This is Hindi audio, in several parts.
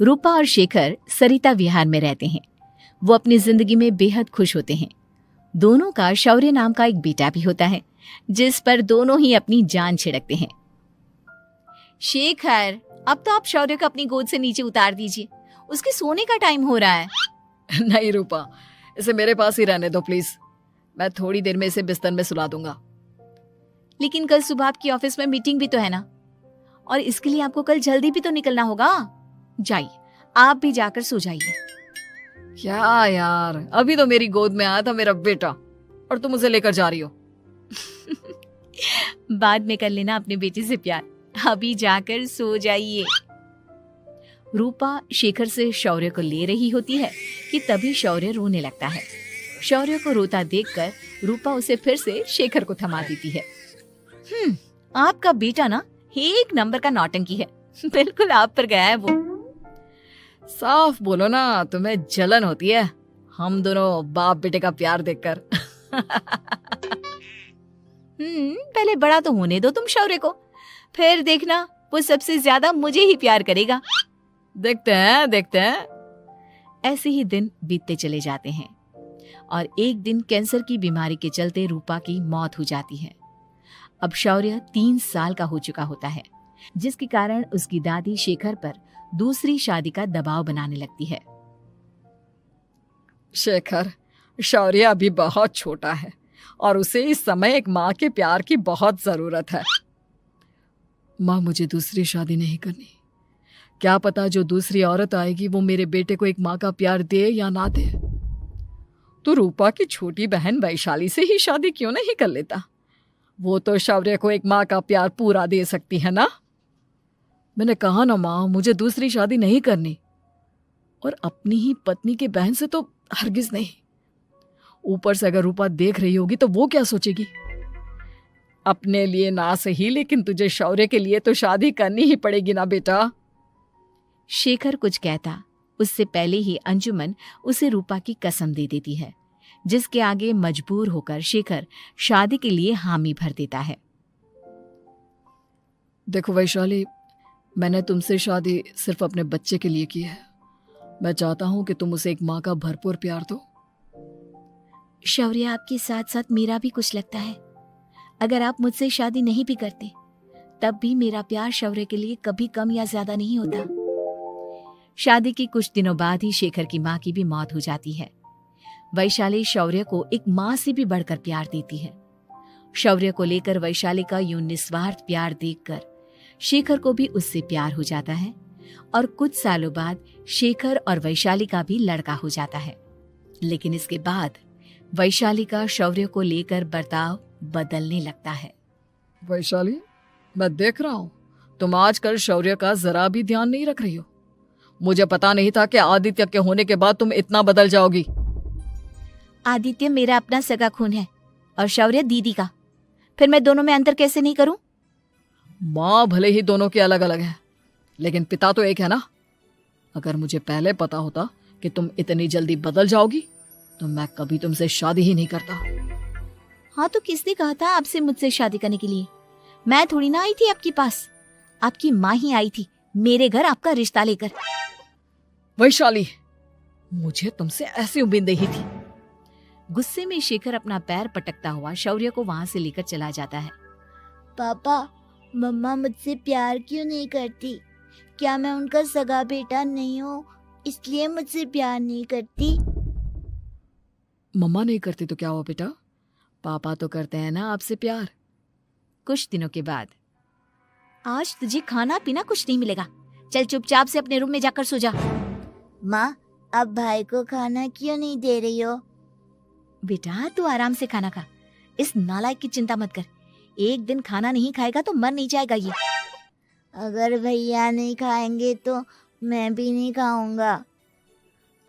रूपा और शेखर सरिता विहार में रहते हैं। वो अपनी जिंदगी में बेहद खुश होते हैं। दोनों का शौर्य नाम का एक बेटा भी होता है, जिस पर दोनों ही अपनी जान छिड़कते हैं। शेखर, अब तो आप शौर्य को अपनी गोद से नीचे उतार दीजिए, उसके सोने का टाइम हो रहा है। नहीं रूपा, इसे मेरे पास ही रहने दो प्लीज। मैं थोड़ी देर में इसे बिस्तर में सुला दूंगा। लेकिन कल सुबह आपकी ऑफिस में मीटिंग भी तो है ना, और इसके लिए आपको कल जल्दी भी तो निकलना होगा। जाइए, आप भी जाकर सो जाइए। क्या यार, अभी तो मेरी गोद में आया था मेरा बेटा और तुम उसे लेकर जा रही हो। बाद में कर लेना अपने बेटे से प्यार, अभी जाकर सो जाइए। रूपा शेखर से शौर्य को ले रही होती है कि तभी शौर्य रोने लगता है। शौर्य को रोता देखकर रूपा उसे फिर से शेखर को थमा देती है। आपका बेटा ना एक नंबर का नौटंकी है, बिल्कुल आप पर गया है वो। साफ बोलो ना, तुम्हें जलन होती है हम दोनों बाप बेटे का प्यार देखकर। पहले बड़ा तो होने दो तुम शौर्य को, फिर देखना वो सबसे ज्यादा मुझे ही प्यार करेगा। देखते हैं। ऐसे ही दिन बीतते चले जाते हैं और एक दिन कैंसर की बीमारी के चलते रूपा की मौत हो जाती है। अब शौर्य 3 साल का हो चुका होता है, जिसके कारण उसकी दादी शेखर पर दूसरी शादी का दबाव बनाने लगती है। शेखर, शौर्य अभी बहुत छोटा है और उसे इस समय एक माँ के प्यार की बहुत जरूरत है। माँ, मुझे दूसरी शादी नहीं करनी। क्या पता जो दूसरी औरत आएगी वो मेरे बेटे को एक माँ का प्यार दे या ना दे। तो रूपा की छोटी बहन वैशाली से ही शादी क्यों नहीं कर लेता? वो तो शौर्य को एक माँ का प्यार पूरा दे सकती है ना। मैंने कहा ना माँ, मुझे दूसरी शादी नहीं करनी, और अपनी ही पत्नी की बहन से तो हरगिज नहीं। ऊपर से अगर रूपा देख रही होगी तो वो क्या सोचेगी? अपने लिए ना सही, लेकिन तुझे शौर्य के लिए तो शादी करनी ही पड़ेगी ना बेटा। शेखर कुछ कहता उससे पहले ही अंजुमन उसे रूपा की कसम दे देती है, जिसके आगे मजबूर होकर शेखर शादी के लिए हामी भर देता है। देखो वैशाली, मैंने तुमसे शादी सिर्फ अपने बच्चे के लिए की है। मैं चाहता हूं कि तुम उसे एक माँ का भरपूर प्यार दो। शौर्य, आपके साथ साथ मेरा भी कुछ लगता है। अगर आप मुझसे शादी नहीं भी करते तब भी मेरा प्यार शौर्य के लिए कभी कम या ज्यादा नहीं होता। शादी के कुछ दिनों बाद ही शेखर की माँ की भी मौत हो जाती है। वैशाली शौर्य को एक माँ से भी बढ़कर प्यार देती है। शौर्य को लेकर वैशाली का यूं निस्वार्थ प्यार देखकर शेखर को भी उससे प्यार हो जाता है और कुछ सालों बाद शेखर और वैशाली का भी लड़का हो जाता है। लेकिन इसके बाद वैशाली का शौर्य को लेकर बर्ताव बदलने लगता है। वैशाली, मैं देख रहा हूं तुम आजकल शौर्य का जरा भी ध्यान नहीं रख रही हो। मुझे पता नहीं था कि आदित्य के होने के बाद तुम इतना बदल जाओगी। आदित्य मेरा अपना सगा खून है और शौर्य दीदी का, फिर मैं दोनों में अंतर कैसे नहीं करूं? माँ भले ही दोनों की अलग अलग है, लेकिन पिता तो एक है ना। अगर मुझे पहले पता होता कि तुम इतनी जल्दी बदल जाओगी तो मैं कभी तुमसे शादी ही नहीं करता। हाँ, तो किसने कहा था आपसे मुझसे शादी करने के लिए? मैं थोड़ी ना आई थी आपके पास, आपकी माँ ही आई थी मेरे घर आपका रिश्ता लेकर। वैशाली, मुझे तुमसे ऐसी उम्मीद नहीं थी। गुस्से में शेखर अपना पैर पटकता हुआ शौर्य को वहां से लेकर चला जाता है। पापा, मम्मा मुझसे प्यार क्यों नहीं करती? क्या मैं उनका सगा बेटा नहीं हूँ इसलिए मुझसे प्यार नहीं करती? मम्मा नहीं करती तो क्या हुआ बेटा, पापा तो करते हैं ना आपसे प्यार। कुछ दिनों के बाद, आज तुझे खाना पीना कुछ नहीं मिलेगा, चल चुपचाप से अपने रूम में जाकर सो जा। माँ, अब भाई को खाना क्यों नहीं दे रही हो? बेटा तू आराम से खाना खा, इस नालायक की चिंता मत कर। एक दिन खाना नहीं खाएगा तो मर नहीं जाएगा ये। अगर भैया नहीं खाएंगे तो मैं भी नहीं खाऊंगा।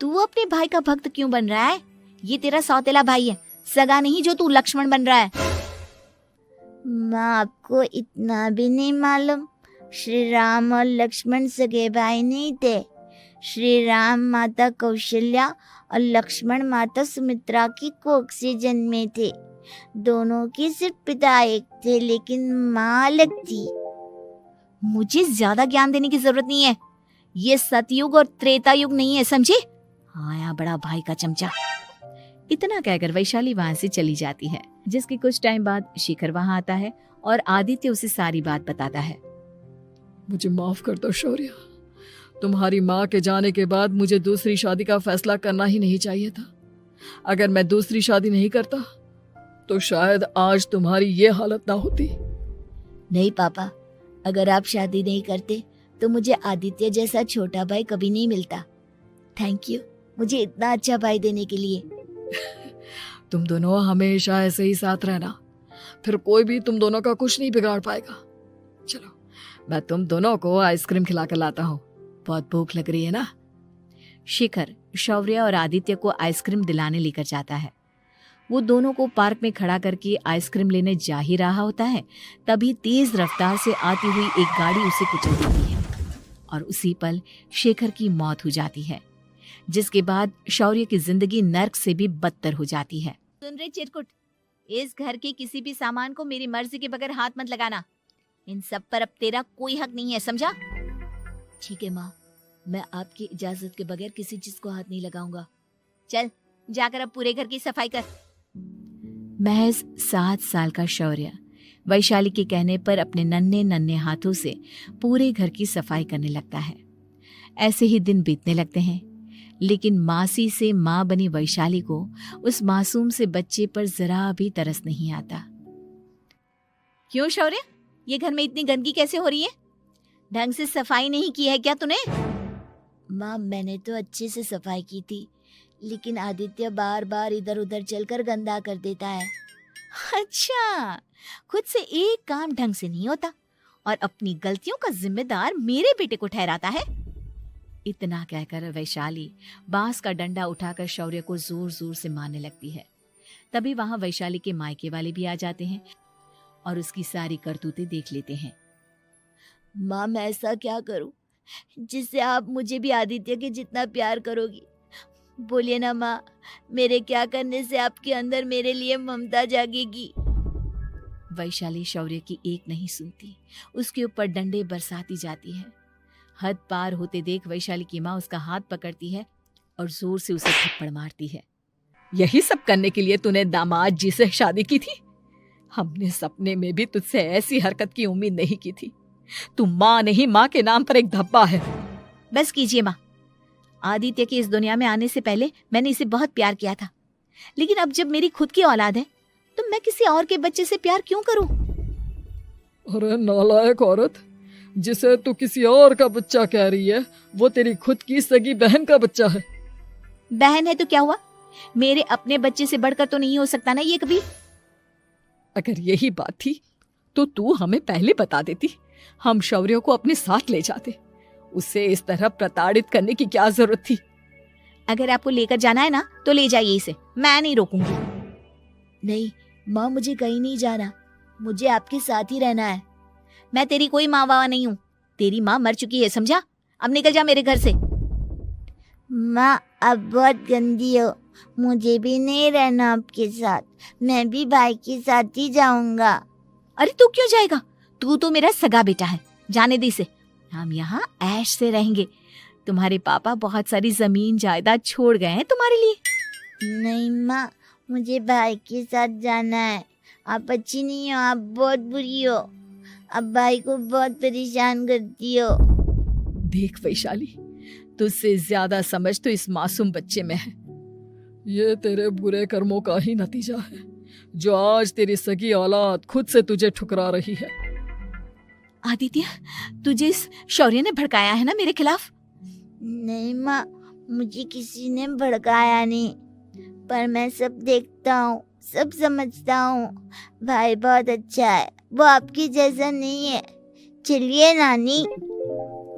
तू अपने भाई का भक्त क्यों बन रहा है? ये तेरा सौतेला भाई है, सगा नहीं जो तू लक्ष्मण बन रहा है। माँ, आपको इतना भी नहीं मालूम? श्री राम और लक्ष्मण सगे भाई नहीं थे। श्री राम माता कौशल्या और लक्ष्मण माता सुमित्रा की कोख से जन्मे थे। दोनों के सिर्फ पिता एक थे, लेकिन माँ अलग थी। मुझे ज्यादा ज्ञान देने की जरूरत नहीं है। ये सतयुग और त्रेता युग नहीं है, समझे? आया बड़ा भाई का चमचा। इतना कहकर वैशाली वहां से चली जाती है, जिसके कुछ टाइम बाद शिखर वहां आता है और आदित्य उसे सारी बात बताता है। मुझे माफ कर दो शौर्य, तुम्हारी माँ के जाने के बाद मुझे दूसरी शादी का फैसला करना ही नहीं चाहिए था। अगर मैं दूसरी शादी नहीं करता तो शायद आज तुम्हारी ये हालत ना होती। नहीं पापा, अगर आप शादी नहीं करते तो मुझे आदित्य जैसा छोटा भाई कभी नहीं मिलता। थैंक यू मुझे इतना अच्छा भाई देने के लिए। तुम दोनों हमेशा ऐसे ही साथ रहना, फिर कोई भी तुम दोनों का कुछ नहीं बिगाड़ पाएगा। चलो मैं तुम दोनों को आइसक्रीम खिला कर लाता हूँ, बहुत भूख लग रही है ना। शिखर शौर्य और आदित्य को आइसक्रीम दिलाने लेकर जाता है। वो दोनों को पार्क में खड़ा करके आइसक्रीम लेने जा ही रहा होता है, तभी तेज रफ्तार से आती हुई एक गाड़ी उसे कुचल देती है और उसी पल शेखर की मौत हो जाती है, जिसके बाद शौर्य की जिंदगी नर्क से भी बदतर हो जाती है। सुन रहे चिरकुट, इस घर के किसी भी सामान को मेरी मर्जी के बगैर हाथ मत लगाना। इन सब पर अब तेरा कोई हक नहीं है, समझा? ठीक है माँ, मैं आपकी इजाजत के बगैर किसी चीज को हाथ नहीं लगाऊंगा। चल जाकर अब पूरे घर की सफाई कर। महज 7 साल का शौर्य वैशाली के कहने पर अपने नन्हे नन्हे हाथों से पूरे घर की सफाई करने लगता है। ऐसे ही दिन बीतने लगते हैं, लेकिन मासी से माँ बनी वैशाली को उस मासूम से बच्चे पर जरा भी तरस नहीं आता। क्यों शौर्य, ये घर में इतनी गंदगी कैसे हो रही है? ढंग से सफाई नहीं की है क्या तूने? माँ मैंने तो अच्छे से सफाई की थी, लेकिन आदित्य बार बार इधर उधर चलकर गंदा कर देता है। अच्छा, खुद से एक काम ढंग से नहीं होता और अपनी गलतियों का जिम्मेदार मेरे बेटे को ठहराता है। इतना कहकर वैशाली बांस का डंडा उठाकर शौर्य को जोर जोर से मारने लगती है। तभी वहां वैशाली के मायके वाले भी आ जाते हैं और उसकी सारी करतूतें देख लेते हैं। माँ मैं ऐसा क्या करूं जिससे आप मुझे भी आदित्य के जितना प्यार करोगी? बोलिए ना माँ, मेरे क्या करने से आपके अंदर मेरे लिए ममता जागेगी? वैशाली शौर्य की एक नहीं सुनती, उसके ऊपर डंडे बरसाती जाती है। हद पार होते देख वैशाली की माँ उसका हाथ पकड़ती है और जोर से उसे थप्पड़ मारती है। यही सब करने के लिए तूने दामाद जी से शादी की थी? हमने सपने में भी तुझसे ऐसी हरकत की उम्मीद नहीं की थी। तू माँ नहीं, माँ के नाम पर एक धब्बा है। बस कीजिए माँ, आदित्य के इस दुनिया में आने से पहले मैंने इसे बहुत प्यार किया था, लेकिन अब जब मेरी खुद की औलाद है तो मैं किसी और के बच्चे से प्यार क्यों करूं? अरे नालायक औरत, जिसे तू किसी और का बच्चा कह रही है वो तेरी खुद की सगी बहन का बच्चा है। बहन है तो क्या हुआ, मेरे अपने बच्चे से बढ़कर तो नहीं हो सकता ना ये कभी। अगर यही बात थी तो तू हमें पहले बता देती, हम शौर्य को अपने साथ ले जाते। उसे इस तरह प्रताड़ित करने की क्या जरूरत थी? अगर आपको लेकर जाना है ना तो ले जाइए इसे, मैं नहीं रोकूंगी। नहीं माँ, मुझे कहीं नहीं जाना, मुझे आपके साथ ही रहना है। मैं तेरी कोई माँ बाबा नहीं हूँ, तेरी माँ मर चुकी है, समझा? अब निकल जा मेरे घर से। माँ आप बहुत गंदी हो, मुझे भी नहीं रहना आपके साथ, मैं भी भाई के साथ ही जाऊंगा। अरे तू क्यों जाएगा, तू तो मेरा सगा बेटा है, जाने दे इसे। हम यहाँ ऐश से रहेंगे, तुम्हारे पापा बहुत सारी जमीन जायदाद छोड़ गए हैं तुम्हारे लिए। नहीं माँ, मुझे भाई के साथ जाना है। आप अच्छी नहीं हो, आप बहुत बुरी हो, आप भाई को बहुत परेशान करती हो। देख वैशाली, तुझसे ज्यादा समझ तो इस मासूम बच्चे में है। ये तेरे बुरे कर्मों का ही नतीजा है, जो आज तेरी सगी औलाद खुद से तुझे ठुकरा रही है। आदित्य, तुझे इस शौर्य ने भड़काया है ना मेरे खिलाफ? नहीं माँ, मुझे किसी ने भड़काया नहीं, पर मैं सब देखता हूँ, सब समझता हूँ। भाई बहुत अच्छा है, वो आपकी जैसा नहीं है। चलिए नानी।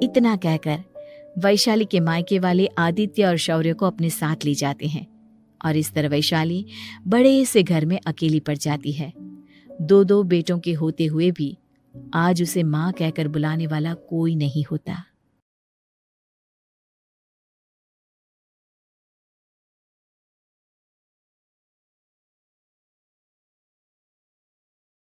इतना कहकर वैशाली के मायके वाले आदित्य और शौर्य को अपने साथ ले जाते हैं और इस तरह वैशाली बड़े से घर में अकेली पड़ जाती है। 2 बेटों के होते हुए भी आज उसे माँ कहकर बुलाने वाला कोई नहीं होता।